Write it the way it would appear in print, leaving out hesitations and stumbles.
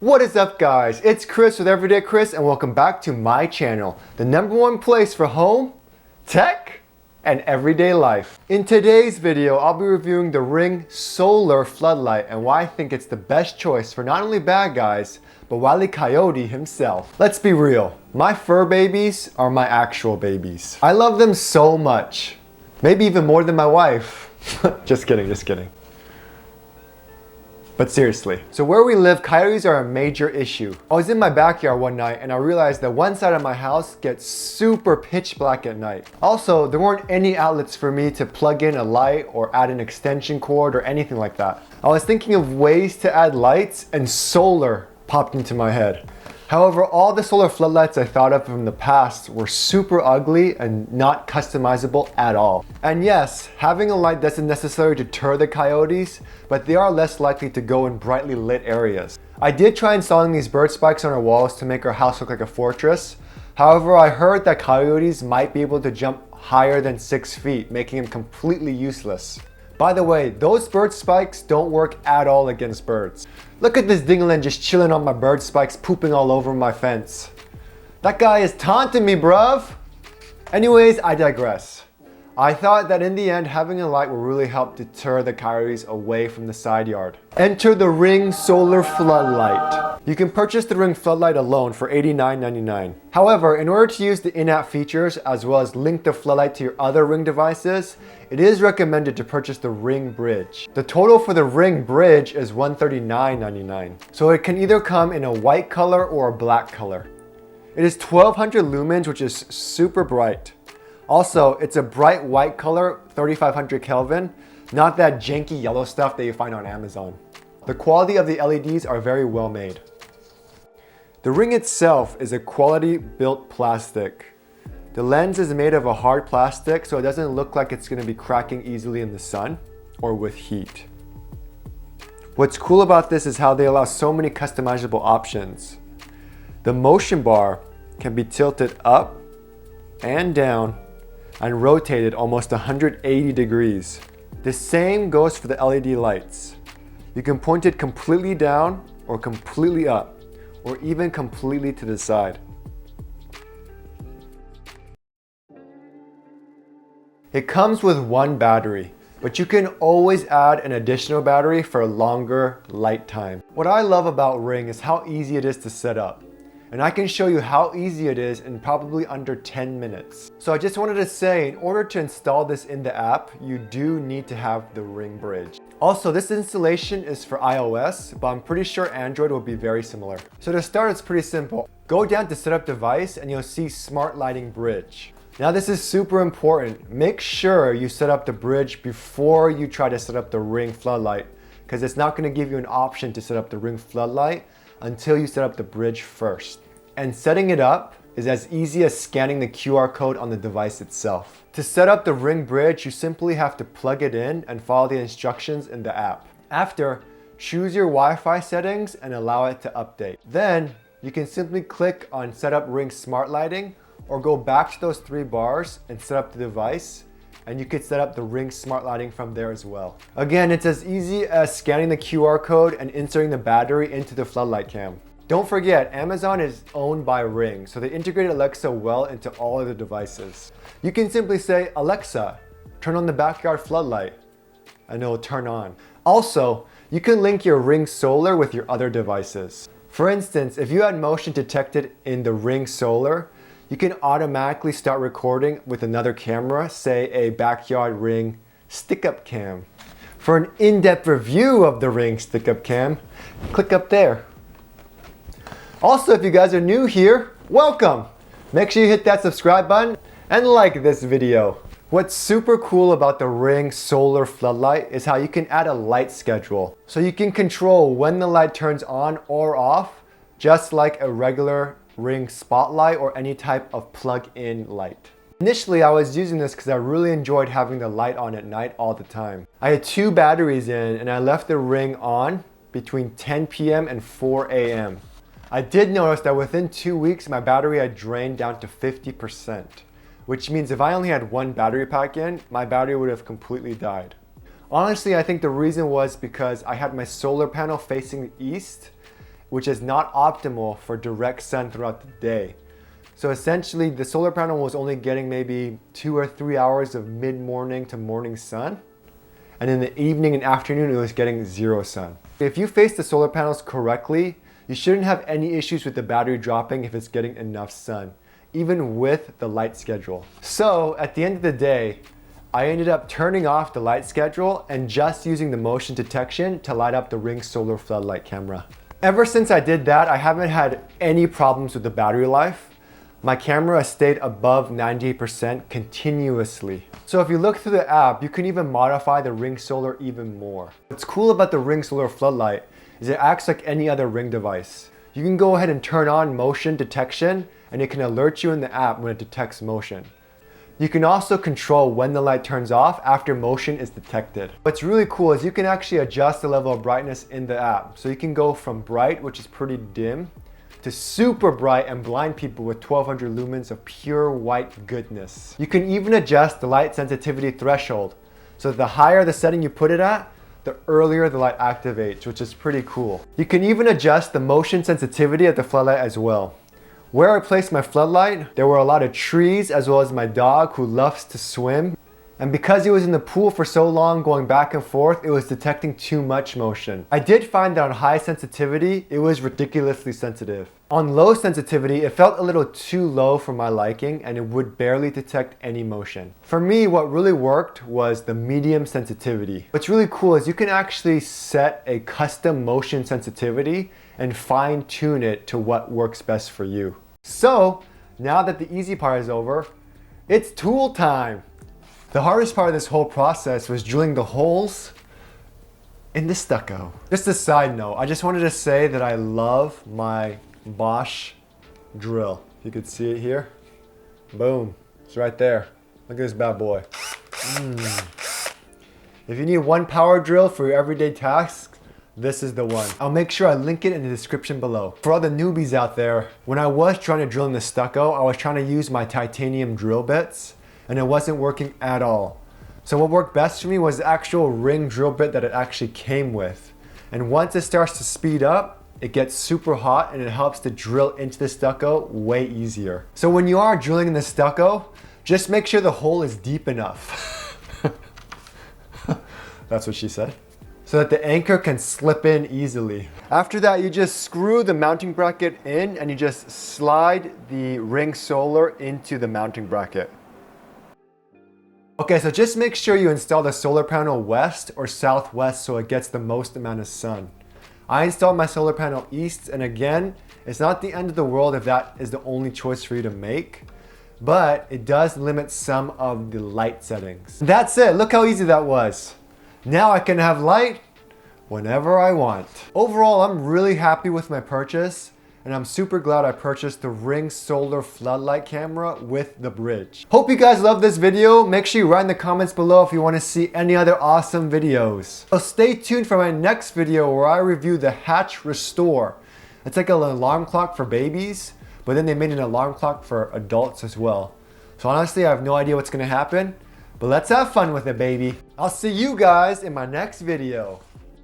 What is up guys, it's Chris with Everyday Chris and welcome back to my channel, the #1 place for home, tech, and everyday life. In today's video, I'll be reviewing the RING SOLAR Floodlight and why I think it's the best choice for not only bad guys, but Wile E. Coyote himself. Let's be real, my fur babies are my actual babies. I love them so much, maybe even more than my wife. Just kidding. But seriously, so where we live, coyotes are a major issue. I was in my backyard one night and I realized that one side of my house gets super pitch black at night. Also, there weren't any outlets for me to plug in a light or add an extension cord or anything like that. I was thinking of ways to add lights and solar popped into my head. However, all the solar floodlights I thought of from the past were super ugly and not customizable at all. And yes, having a light doesn't necessarily deter the coyotes, but they are less likely to go in brightly lit areas. I did try installing these bird spikes on our walls to make our house look like a fortress. However, I heard that coyotes might be able to jump higher than 6 feet, making them completely useless. By the way, those bird spikes don't work at all against birds. Look at this dingling just chilling on my bird spikes, pooping all over my fence. That guy is taunting me, bruv. Anyways, I digress. I thought that in the end, having a light will really help deter the coyotes away from the side yard. Enter the RING Solar Floodlight. You can purchase the RING Floodlight alone for $89.99. However, in order to use the in-app features as well as link the floodlight to your other Ring devices, it is recommended to purchase the Ring Bridge. The total for the Ring Bridge is $139.99. So it can either come in a white color or a black color. It is 1200 lumens, which is super bright. Also, it's a bright white color, 3500 Kelvin, not that janky yellow stuff that you find on Amazon. The quality of the LEDs are very well made. The ring itself is a quality built plastic. The lens is made of a hard plastic, so it doesn't look like it's going to be cracking easily in the sun or with heat. What's cool about this is how they allow so many customizable options. The motion bar can be tilted up and down and rotated almost 180 degrees. The same goes for the LED lights. You can point it completely down or completely up, or even completely to the side. It comes with one battery, but you can always add an additional battery for a longer light time. What I love about Ring is how easy it is to set up. And I can show you how easy it is in probably under 10 minutes. So I just wanted to say, in order to install this in the app, you do need to have the Ring Bridge. Also, this installation is for iOS, but I'm pretty sure Android will be very similar. So to start, it's pretty simple. Go down to Setup Device and you'll see Smart Lighting Bridge. Now this is super important. Make sure you set up the bridge before you try to set up the Ring Floodlight, because it's not going to give you an option to set up the Ring Floodlight until you set up the bridge first. And setting it up is as easy as scanning the QR code on the device itself. To set up the Ring Bridge, you simply have to plug it in and follow the instructions in the app. After, choose your Wi-Fi settings and allow it to update. Then, you can simply click on Set up Ring Smart Lighting or go back to those 3 bars and set up the device, and you could set up the Ring Smart Lighting from there as well. Again, it's as easy as scanning the QR code and inserting the battery into the floodlight cam. Don't forget, Amazon is owned by Ring, so they integrated Alexa well into all of the devices. You can simply say, Alexa, turn on the backyard floodlight, and it'll turn on. Also, you can link your Ring Solar with your other devices. For instance, if you had motion detected in the Ring Solar, you can automatically start recording with another camera, say a backyard Ring stick-up cam. For an in-depth review of the Ring stick-up cam, click up there. Also, if you guys are new here, welcome! Make sure you hit that subscribe button and like this video. What's super cool about the Ring Solar Floodlight is how you can add a light schedule. So you can control when the light turns on or off, just like a regular Ring spotlight or any type of plug-in light. Initially, I was using this because I really enjoyed having the light on at night all the time. I had 2 batteries in and I left the Ring on between 10 p.m. and 4 a.m. I did notice that within 2 weeks, my battery had drained down to 50%, which means if I only had 1 battery pack in, my battery would have completely died. Honestly, I think the reason was because I had my solar panel facing the east which is not optimal for direct sun throughout the day. So essentially the solar panel was only getting maybe 2 or 3 hours of mid-morning to morning sun. And in the evening and afternoon, it was getting 0 sun. If you face the solar panels correctly, you shouldn't have any issues with the battery dropping if it's getting enough sun, even with the light schedule. So at the end of the day, I ended up turning off the light schedule and just using the motion detection to light up the Ring Solar Floodlight camera. Ever since I did that, I haven't had any problems with the battery life. My camera stayed above 98% continuously. So if you look through the app, you can even modify the Ring Solar even more. What's cool about the Ring Solar Floodlight is it acts like any other Ring device. You can go ahead and turn on motion detection and it can alert you in the app when it detects motion. You can also control when the light turns off after motion is detected. What's really cool is you can actually adjust the level of brightness in the app. So you can go from bright, which is pretty dim, to super bright and blind people with 1200 lumens of pure white goodness. You can even adjust the light sensitivity threshold. So the higher the setting you put it at, the earlier the light activates, which is pretty cool. You can even adjust the motion sensitivity of the floodlight as well. Where I placed my floodlight, there were a lot of trees as well as my dog who loves to swim. And because he was in the pool for so long going back and forth, it was detecting too much motion. I did find that on high sensitivity, it was ridiculously sensitive. On low sensitivity, it felt a little too low for my liking and it would barely detect any motion. For me, what really worked was the medium sensitivity. What's really cool is you can actually set a custom motion sensitivity and fine tune it to what works best for you. So now that the easy part is over, it's tool time. The hardest part of this whole process was drilling the holes in the stucco. Just a side note, I just wanted to say that I love my Bosch drill. You could see it here. Boom, it's right there. Look at this bad boy. If you need one power drill for your everyday tasks, this is the one. I'll make sure I link it in the description below. For all the newbies out there, when I was trying to drill in the stucco, I was trying to use my titanium drill bits and it wasn't working at all. So what worked best for me was the actual ring drill bit that it actually came with. And once it starts to speed up, it gets super hot and it helps to drill into the stucco way easier. So when you are drilling in the stucco, just make sure the hole is deep enough. That's what she said. So that the anchor can slip in easily. After that, you just screw the mounting bracket in and you just slide the Ring Solar into the mounting bracket. Okay, so just make sure you install the solar panel west or southwest so it gets the most amount of sun. I installed my solar panel east, and again, it's not the end of the world if that is the only choice for you to make, but it does limit some of the light settings. That's it, look how easy that was. Now I can have light whenever I want. Overall, I'm really happy with my purchase. And I'm super glad I purchased the Ring Solar Floodlight camera with the bridge. Hope you guys love this video. Make sure you write in the comments below if you want to see any other awesome videos. So stay tuned for my next video where I review the Hatch Restore. It's like an alarm clock for babies, but then they made an alarm clock for adults as well. So honestly, I have no idea what's going to happen, but let's have fun with it, baby. I'll see you guys in my next video.